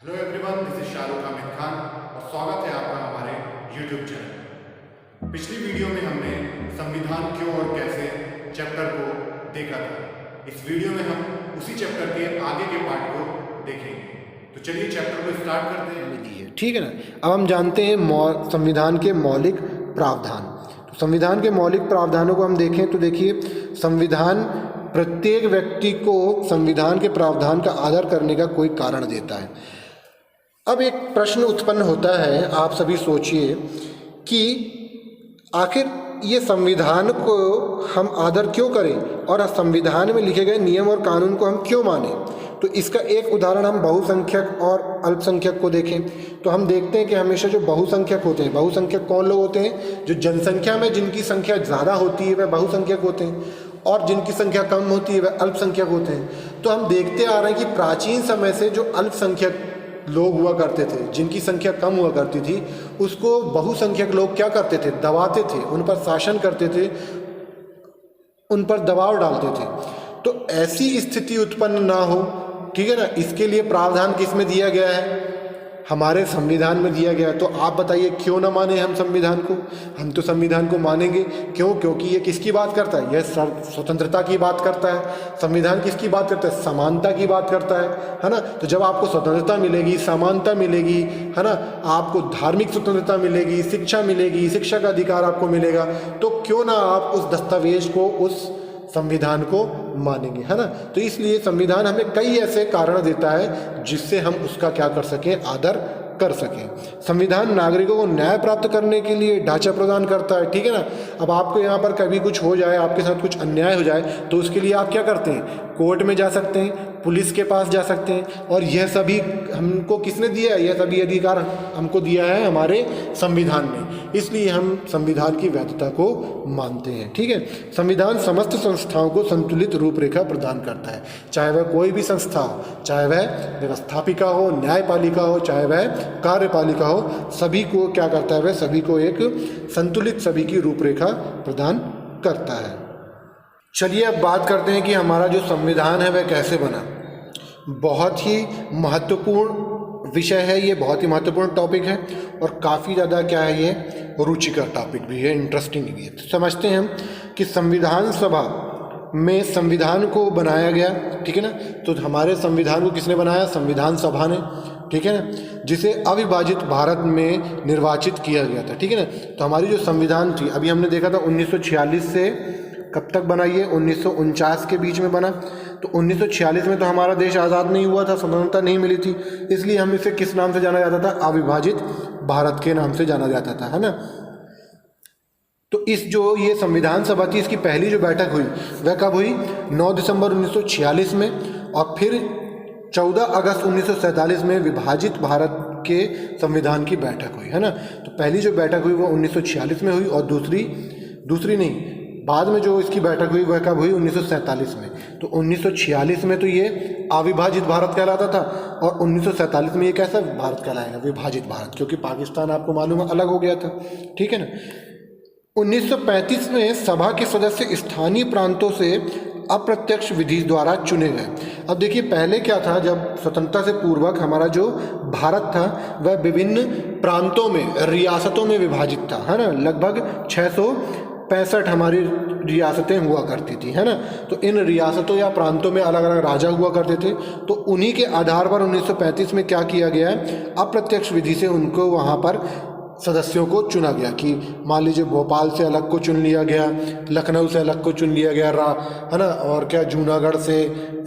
Hello everyone, this is Shahrukh Ahmed Khan और स्वागत है आपका हमारे यूट्यूब चैनल पर। पिछली वीडियो में हमने संविधान क्यों और कैसे चैप्टर को देखा था। इस वीडियो में हम उसी चैप्टर के आगे के पार्ट को देखेंगे। तो चलिए चैप्टर को स्टार्ट करते हैं। ठीक है ना। अब हम जानते हैं संविधान के मौलिक प्रावधान। तो संविधान के मौलिक प्रावधानों को हम देखें तो देखिए, संविधान प्रत्येक व्यक्ति को संविधान के प्रावधान का आदर करने का कोई कारण देता है। अब एक प्रश्न उत्पन्न होता है, आप सभी सोचिए कि आखिर ये संविधान को हम आदर क्यों करें और संविधान में लिखे गए नियम और कानून को हम क्यों मानें। तो इसका एक उदाहरण हम बहुसंख्यक और अल्पसंख्यक को देखें तो हम देखते हैं कि हमेशा जो बहुसंख्यक होते हैं, बहुसंख्यक कौन लोग होते हैं? जो जनसंख्या में जिनकी संख्या ज़्यादा होती है वह बहुसंख्यक होते हैं और जिनकी संख्या कम होती है वह अल्पसंख्यक होते हैं। तो हम देखते आ रहे हैं कि प्राचीन समय से जो अल्पसंख्यक लोग हुआ करते थे, जिनकी संख्या कम हुआ करती थी, उसको बहुसंख्यक लोग क्या करते थे? दबाते थे, उन पर शासन करते थे, उन पर दबाव डालते थे। तो ऐसी स्थिति उत्पन्न ना हो, ठीक है ना, इसके लिए प्रावधान किस में दिया गया है? हमारे संविधान में दिया गया है। तो आप बताइए क्यों ना माने हम संविधान को? हम तो संविधान को मानेंगे। क्यों? क्योंकि ये किसकी बात करता है? यह स्वतंत्रता की बात करता है। संविधान किसकी बात करता है? समानता की बात करता है ना। तो जब आपको स्वतंत्रता मिलेगी, समानता मिलेगी, है ना, आपको धार्मिक स्वतंत्रता मिलेगी, शिक्षा मिलेगी, शिक्षा का अधिकार आपको मिलेगा, तो क्यों ना आप उस दस्तावेज को, उस संविधान को मानेंगे, है ना। तो इसलिए संविधान हमें कई ऐसे कारण देता है जिससे हम उसका क्या कर सकें? आदर कर सकें। संविधान नागरिकों को न्याय प्राप्त करने के लिए ढांचा प्रदान करता है, ठीक है ना। अब आपको यहाँ पर कभी कुछ हो जाए, आपके साथ कुछ अन्याय हो जाए, तो उसके लिए आप क्या करते हैं? कोर्ट में जा सकते हैं, पुलिस के पास जा सकते हैं, और यह सभी हमको किसने दिया है? यह सभी अधिकार हमको दिया है हमारे संविधान ने। इसलिए हम संविधान की वैधता को मानते हैं, ठीक है। संविधान समस्त संस्थाओं को संतुलित रूपरेखा प्रदान करता है, चाहे वह कोई भी संस्था हो, चाहे वह व्यवस्थापिका हो, न्यायपालिका हो, चाहे वह कार्यपालिका हो, सभी को क्या करता है? वह सभी को एक संतुलित, सभी की रूपरेखा प्रदान करता है। चलिए अब बात करते हैं कि हमारा जो संविधान है वह कैसे बना। बहुत ही महत्वपूर्ण विषय है ये, बहुत ही महत्वपूर्ण टॉपिक है और काफ़ी ज़्यादा क्या है, ये रुचिकर टॉपिक भी है, इंटरेस्टिंग भी है। तो समझते हैं हम कि संविधान सभा में संविधान को बनाया गया, ठीक है ना। तो हमारे संविधान को किसने बनाया? संविधान सभा ने, ठीक है ना, जिसे अविभाजित भारत में निर्वाचित किया गया था, ठीक है ना। तो हमारी जो संविधान थी, अभी हमने देखा था 1946 से कब तक बना? ये 1949 के बीच में बना। तो 1946 में तो हमारा देश आज़ाद नहीं हुआ था, स्वतंत्रता नहीं मिली थी, इसलिए हम इसे किस नाम से जाना जाता था? अविभाजित भारत के नाम से जाना जाता था, है ना। तो इस जो ये संविधान सभा थी, इसकी पहली जो बैठक हुई वह कब हुई? 9 दिसंबर 1946 में, और फिर 14 अगस्त 1947 में विभाजित भारत के संविधान की बैठक हुई, है ना। तो पहली जो बैठक हुई वो 1946 में हुई, और दूसरी नहीं, बाद में जो इसकी बैठक हुई वह कब हुई? 1947 में। तो 1946 में तो ये अविभाजित भारत कहलाता था, और 1947 में ये कैसा भारत कहलाएगा? विभाजित भारत, क्योंकि पाकिस्तान आपको मालूम है अलग हो गया था, ठीक है ना। 1935 में सभा के सदस्य स्थानीय प्रांतों से अप्रत्यक्ष विधि द्वारा चुने गए। अब देखिए, पहले क्या था? जब स्वतंत्रता से पूर्वक हमारा जो भारत था वह विभिन्न प्रांतों में, रियासतों में विभाजित था, है ना। लगभग 665 हमारी रियासतें हुआ करती थी, है ना। तो इन रियासतों या प्रांतों में अलग अलग राजा हुआ करते थे। तो उन्हीं के आधार पर 1935 में क्या किया गया है? अप्रत्यक्ष विधि से उनको वहाँ पर सदस्यों को चुना गया, कि मान लीजिए भोपाल से अलग को चुन लिया गया, लखनऊ से अलग को चुन लिया गया, है ना, और क्या जूनागढ़ से,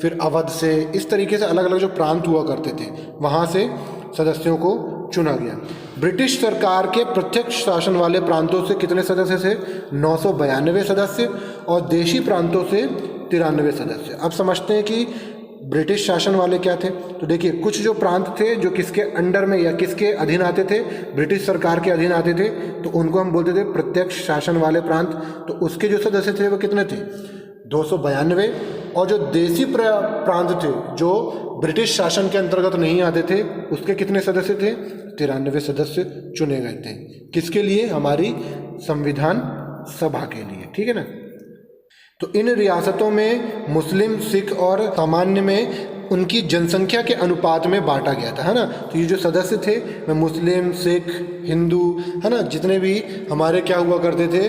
फिर अवध से, इस तरीके से अलग अलग जो प्रांत हुआ करते थे वहाँ से सदस्यों को चुना गया। ब्रिटिश सरकार के प्रत्यक्ष शासन वाले प्रांतों से कितने सदस्य थे? 992 सदस्य, और देशी प्रांतों से 93 सदस्य। अब समझते हैं कि ब्रिटिश शासन वाले क्या थे। तो देखिए, कुछ जो प्रांत थे जो किसके अंडर में या किसके अधीन आते थे? ब्रिटिश सरकार के अधीन आते थे, तो उनको हम बोलते थे प्रत्यक्ष शासन वाले प्रांत। तो उसके जो सदस्य थे वो कितने थे? 292। और जो देशी प्रांत थे जो ब्रिटिश शासन के अंतर्गत नहीं आते थे, उसके कितने सदस्य थे? 93 सदस्य चुने गए थे। किसके लिए? हमारी संविधान सभा के लिए, ठीक है ना। तो इन रियासतों में मुस्लिम, सिख और सामान्य में उनकी जनसंख्या के अनुपात में बांटा गया था, है ना। तो ये जो सदस्य थे वे मुस्लिम, सिख, हिंदू, है ना, जितने भी हमारे क्या हुआ करते थे,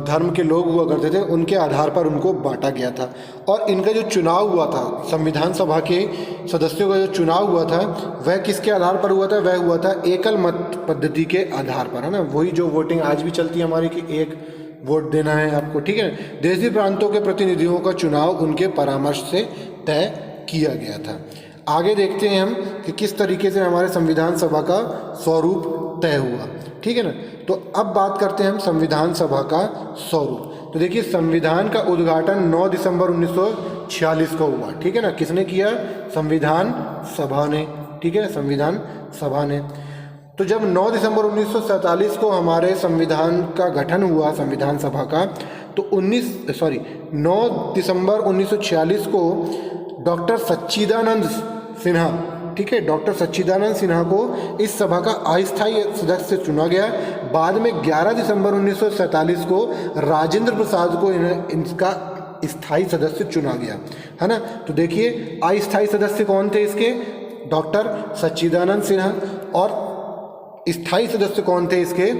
धर्म के लोग हुआ करते थे, उनके आधार पर उनको बांटा गया था। और इनका जो चुनाव हुआ था, संविधान सभा के सदस्यों का जो चुनाव हुआ था वह किसके आधार पर हुआ था? वह हुआ था एकल मत पद्धति के आधार पर, है ना। वही जो वोटिंग आज भी चलती है हमारी कि एक वोट देना है आपको, ठीक है। देशी प्रांतों के प्रतिनिधियों का चुनाव उनके परामर्श से तय किया गया था। आगे देखते हैं हम कि किस तरीके से हमारे संविधान सभा का स्वरूप तय हुआ, ठीक है ना। तो अब बात करते हैं हम संविधान सभा का स्वरूप। तो देखिए, संविधान का उद्घाटन 9 दिसंबर 1946 को हुआ, ठीक है ना। किसने किया? संविधान सभा ने, ठीक है, संविधान सभा ने। तो जब 9 दिसंबर 1947 को हमारे संविधान का गठन हुआ, संविधान सभा का, तो 9 दिसंबर 1946 को डॉक्टर सच्चिदानंद सिन्हा, ठीक है, डॉक्टर सच्चिदानंद सिन्हा को इस सभा का अस्थायी सदस्य चुना गया। बाद में 11 दिसंबर 1947 को राजेंद्र प्रसाद को इसका स्थायी सदस्य चुना गया, है ना। तो देखिए, अस्थायी सदस्य कौन थे इसके? डॉक्टर सच्चिदानंद सिन्हा। और स्थायी सदस्य कौन थे इसके?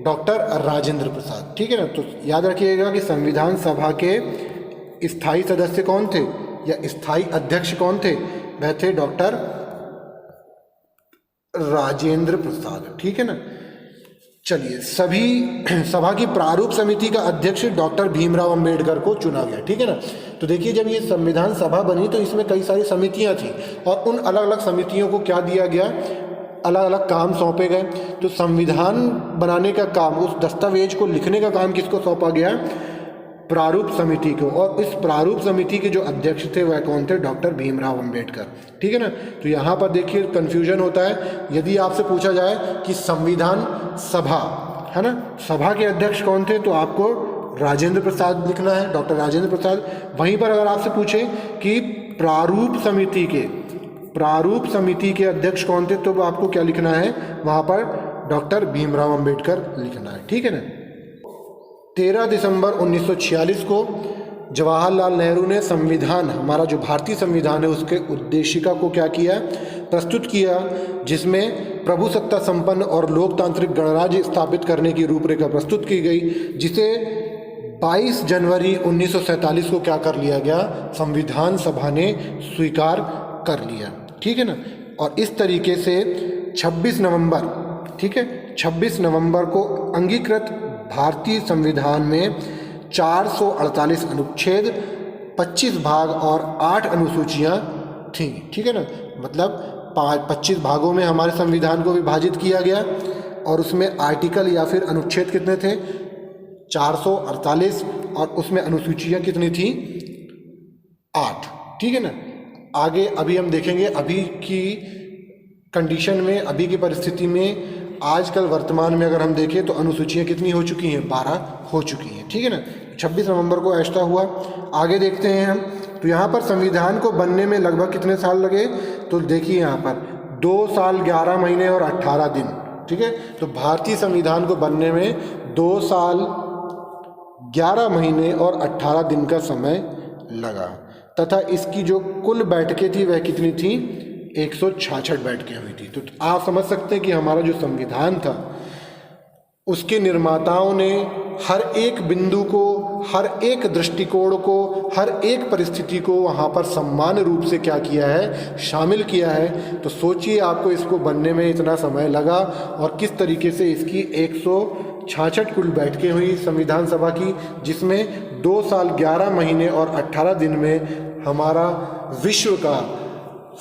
डॉक्टर राजेंद्र प्रसाद, ठीक है ना। तो याद रखिएगा कि संविधान सभा के स्थायी सदस्य कौन थे या स्थायी अध्यक्ष कौन थे? वह थे डॉक्टर राजेंद्र प्रसाद, ठीक है ना। चलिए, सभी सभा की प्रारूप समिति का अध्यक्ष डॉक्टर भीमराव अंबेडकर को चुना गया, ठीक है ना। तो देखिए, जब ये संविधान सभा बनी तो इसमें कई सारी समितियां थी और उन अलग अलग समितियों को क्या दिया गया? अलग अलग काम सौंपे गए। तो संविधान बनाने का काम, उस दस्तावेज को लिखने का काम किसको सौंपा गया? प्रारूप समिति को। और इस प्रारूप समिति के जो अध्यक्ष थे वह कौन थे? डॉक्टर भीमराव अंबेडकर, ठीक है ना। तो यहाँ पर देखिए कन्फ्यूजन होता है। यदि आपसे पूछा जाए कि संविधान सभा, है ना, सभा के अध्यक्ष कौन थे, तो आपको राजेंद्र प्रसाद लिखना है, डॉक्टर राजेंद्र प्रसाद। वहीं पर अगर आपसे पूछे कि प्रारूप समिति के अध्यक्ष कौन थे, तो आपको क्या लिखना है? वहाँ पर डॉक्टर भीमराव अंबेडकर लिखना है, ठीक है ना। 13 दिसंबर 1946 को जवाहरलाल नेहरू ने संविधान, हमारा जो भारतीय संविधान है, उसके उद्देशिका को क्या किया? प्रस्तुत किया, जिसमें प्रभुसत्ता संपन्न और लोकतांत्रिक गणराज्य स्थापित करने की रूपरेखा प्रस्तुत की गई, जिसे 22 जनवरी 1947 को क्या कर लिया गया? संविधान सभा ने स्वीकार कर लिया, ठीक है ना। और इस तरीके से 26 नवंबर, ठीक है, 26 नवंबर को अंगीकृत भारतीय संविधान में 448 अनुच्छेद, 25 भाग और 8 अनुसूचियां थीं, ठीक है ना। मतलब 25 भागों में हमारे संविधान को विभाजित किया गया और उसमें आर्टिकल या फिर अनुच्छेद कितने थे? 448, और उसमें अनुसूचियां कितनी थी? 8, ठीक है ना। आगे अभी हम देखेंगे, अभी की कंडीशन में, अभी की परिस्थिति में, आजकल वर्तमान में अगर हम देखें तो अनुसूचियां कितनी हो चुकी हैं? 12 हो चुकी हैं, ठीक है ना। 26 नवंबर को ऐसा हुआ। आगे देखते हैं हम, तो यहाँ पर संविधान को बनने में लगभग कितने साल लगे? तो देखिए यहाँ पर 2 साल 11 महीने और 18 दिन, ठीक है। तो भारतीय संविधान को बनने में 2 साल 11 महीने और 18 दिन का समय लगा, तथा इसकी जो कुल बैठकें थी वह कितनी थी? 166 बैठकें हुई थी। तो आप समझ सकते हैं कि हमारा जो संविधान था उसके निर्माताओं ने हर एक बिंदु को, हर एक दृष्टिकोण को, हर एक परिस्थिति को वहाँ पर समान रूप से क्या किया है? शामिल किया है। तो सोचिए, आपको इसको बनने में इतना समय लगा और किस तरीके से इसकी 166 कुल बैठकें हुई संविधान सभा की, जिसमें 2 साल 11 महीने और 18 दिन में हमारा विश्व का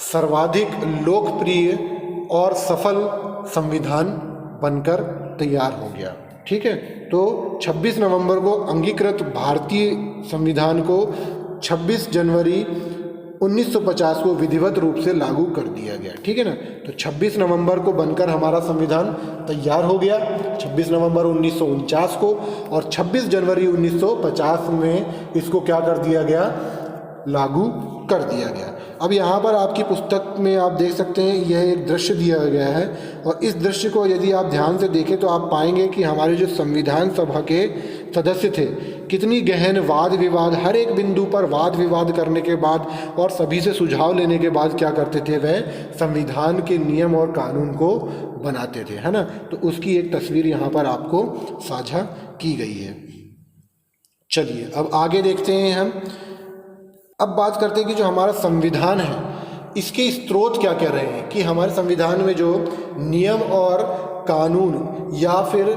सर्वाधिक लोकप्रिय और सफल संविधान बनकर तैयार हो गया, ठीक है। तो 26 नवंबर को अंगीकृत भारतीय संविधान को 26 जनवरी 1950 को विधिवत रूप से लागू कर दिया गया, ठीक है ना। तो 26 नवंबर को बनकर हमारा संविधान तैयार हो गया, 26 नवंबर 1949 को, और 26 जनवरी 1950 में इसको क्या कर दिया गया? लागू कर दिया गया। अब यहाँ पर आपकी पुस्तक में आप देख सकते हैं, यह एक दृश्य दिया गया है, और इस दृश्य को यदि आप ध्यान से देखें तो आप पाएंगे कि हमारे जो संविधान सभा के सदस्य थे, कितनी गहन वाद विवाद, हर एक बिंदु पर वाद विवाद करने के बाद और सभी से सुझाव लेने के बाद क्या करते थे, वह संविधान के नियम और कानून को बनाते थे, है ना। तो उसकी एक तस्वीर यहाँ पर आपको साझा की गई है। चलिए अब आगे देखते हैं हम। अब बात करते हैं कि जो हमारा संविधान है इसके स्रोत क्या कह रहे हैं, कि हमारे संविधान में जो नियम और कानून या फिर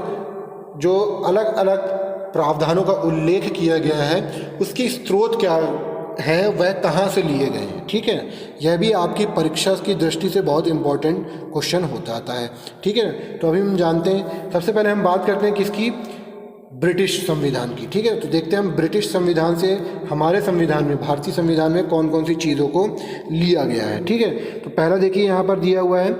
जो अलग अलग प्रावधानों का उल्लेख किया गया है उसके स्रोत क्या हैं, वह कहाँ से लिए गए हैं। ठीक है, यह भी आपकी परीक्षा की दृष्टि से बहुत इंपॉर्टेंट क्वेश्चन होता आता है। ठीक है, तो अभी हम जानते हैं, सबसे पहले हम बात करते हैं किसकी, ब्रिटिश संविधान की। ठीक है, तो देखते हैं हम ब्रिटिश संविधान से हमारे संविधान में, भारतीय संविधान में कौन कौन सी चीज़ों को लिया गया है। ठीक है, तो पहला देखिए यहाँ पर दिया हुआ है,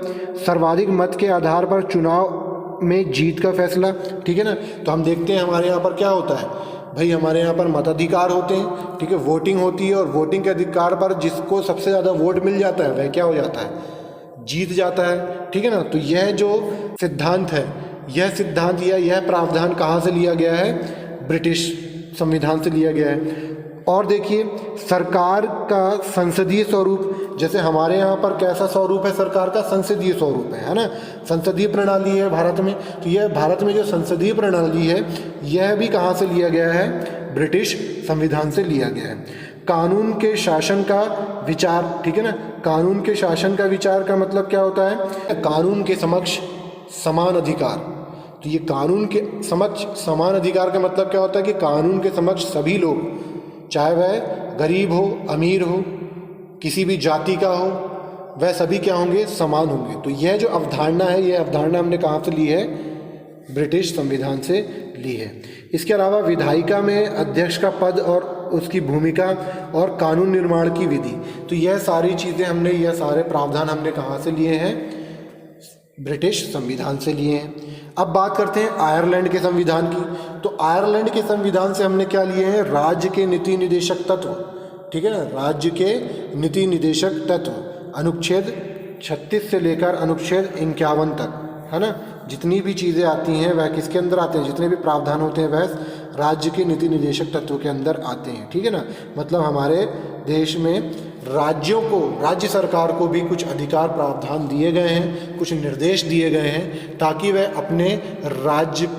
सर्वाधिक मत के आधार पर चुनाव में जीत का फैसला। ठीक है ना, तो हम देखते हैं हमारे यहाँ पर क्या होता है भाई, हमारे यहाँ पर मताधिकार होते हैं। ठीक है, वोटिंग होती है और वोटिंग के अधिकार पर जिसको सबसे ज़्यादा वोट मिल जाता है वह क्या हो जाता है, जीत जाता है। ठीक है ना, तो यह जो सिद्धांत है, यह सिद्धांत या यह प्रावधान कहाँ से लिया गया है, ब्रिटिश संविधान से लिया गया है। और देखिए सरकार का संसदीय स्वरूप, जैसे हमारे यहाँ पर कैसा स्वरूप है सरकार का, संसदीय स्वरूप है ना, संसदीय प्रणाली है भारत में। तो यह भारत में जो संसदीय प्रणाली है यह भी कहाँ से लिया गया है, ब्रिटिश संविधान से लिया गया है। कानून के शासन का विचार, ठीक है ना, कानून के शासन का विचार का मतलब क्या होता है, कानून के समक्ष समान अधिकार। तो ये कानून के समक्ष समान अधिकार का मतलब क्या होता है कि कानून के समक्ष सभी लोग, चाहे वह गरीब हो, अमीर हो, किसी भी जाति का हो, वह सभी क्या होंगे, समान होंगे। तो यह जो अवधारणा है, यह अवधारणा हमने कहाँ से ली है, ब्रिटिश संविधान से ली है। इसके अलावा विधायिका में अध्यक्ष का पद और उसकी भूमिका और कानून निर्माण की विधि, तो यह सारी चीज़ें हमने, यह सारे प्रावधान हमने कहाँ से लिए हैं, ब्रिटिश संविधान से लिए हैं। अब बात करते हैं आयरलैंड के संविधान की। तो आयरलैंड के संविधान से हमने क्या लिए हैं, राज्य के नीति निदेशक तत्व। ठीक है ना, राज्य के नीति निदेशक तत्व, अनुच्छेद 36 से लेकर अनुच्छेद 51 तक, है ना, जितनी भी चीज़ें आती हैं वह किसके अंदर आते हैं, जितने भी प्रावधान होते हैं वह राज्य के नीति निदेशक तत्व के अंदर आते हैं। ठीक है ना, मतलब हमारे देश में राज्यों को, राज्य सरकार को भी कुछ अधिकार प्रावधान दिए गए हैं, कुछ निर्देश दिए गए हैं ताकि वह अपने राज्य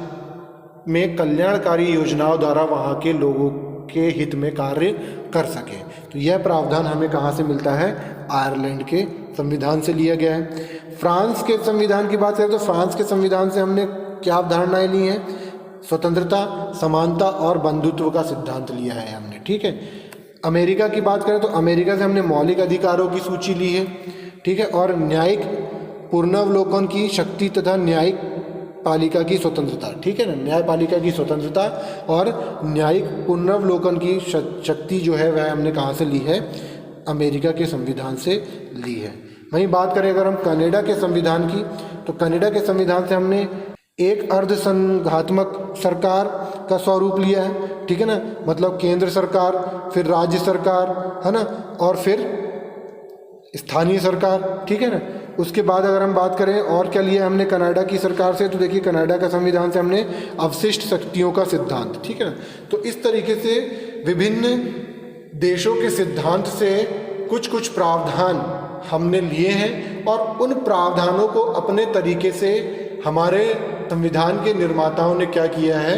में कल्याणकारी योजनाओं द्वारा वहाँ के लोगों के हित में कार्य कर सके। तो यह प्रावधान हमें कहाँ से मिलता है, आयरलैंड के संविधान से लिया गया है। फ्रांस के संविधान की बात करें तो फ्रांस के संविधान से हमने क्या अवधारणाएं ली हैं, स्वतंत्रता, समानता और बंधुत्व का सिद्धांत लिया है हमने। ठीक है, अमेरिका की बात करें तो अमेरिका से हमने मौलिक अधिकारों की सूची ली है। ठीक है, और न्यायिक पुनर्वलोकन की शक्ति तथा न्यायिक पालिका की स्वतंत्रता। ठीक है ना, न्यायपालिका की स्वतंत्रता और न्यायिक पुनर्वलोकन की शक्ति जो है वह हमने कहाँ से ली है, अमेरिका के संविधान से ली है। वहीं बात करें अगर हम कनाडा के संविधान की, तो कनाडा के संविधान से हमने एक अर्धसंघात्मक सरकार का स्वरूप लिया है। ठीक है ना, मतलब केंद्र सरकार, फिर राज्य सरकार, है ना, और फिर स्थानीय सरकार। ठीक है ना, उसके बाद अगर हम बात करें और क्या लिया हमने कनाडा की सरकार से, तो देखिए कनाडा का संविधान से हमने अवशिष्ट शक्तियों का सिद्धांत। ठीक है ना, तो इस तरीके से विभिन्न देशों के सिद्धांत से कुछ कुछ प्रावधान हमने लिए हैं और उन प्रावधानों को अपने तरीके से हमारे संविधान के निर्माताओं ने क्या किया है,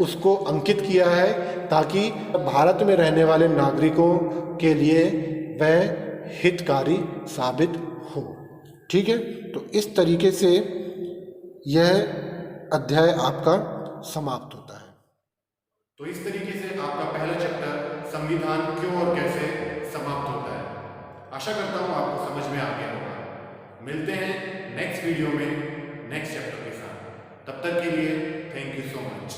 उसको अंकित किया है ताकि भारत में रहने वाले नागरिकों के लिए वह हितकारी साबित हो। ठीक है, तो इस तरीके से यह अध्याय आपका समाप्त होता है। तो इस तरीके से आपका पहला चैप्टर संविधान क्यों और कैसे समाप्त होता है। आशा करता हूँ आपको समझ में आ गया होगा। मिलते हैं नेक्स्ट वीडियो में नेक्स्ट चैप्टर के साथ। तब तक के लिए थैंक यू सो मच।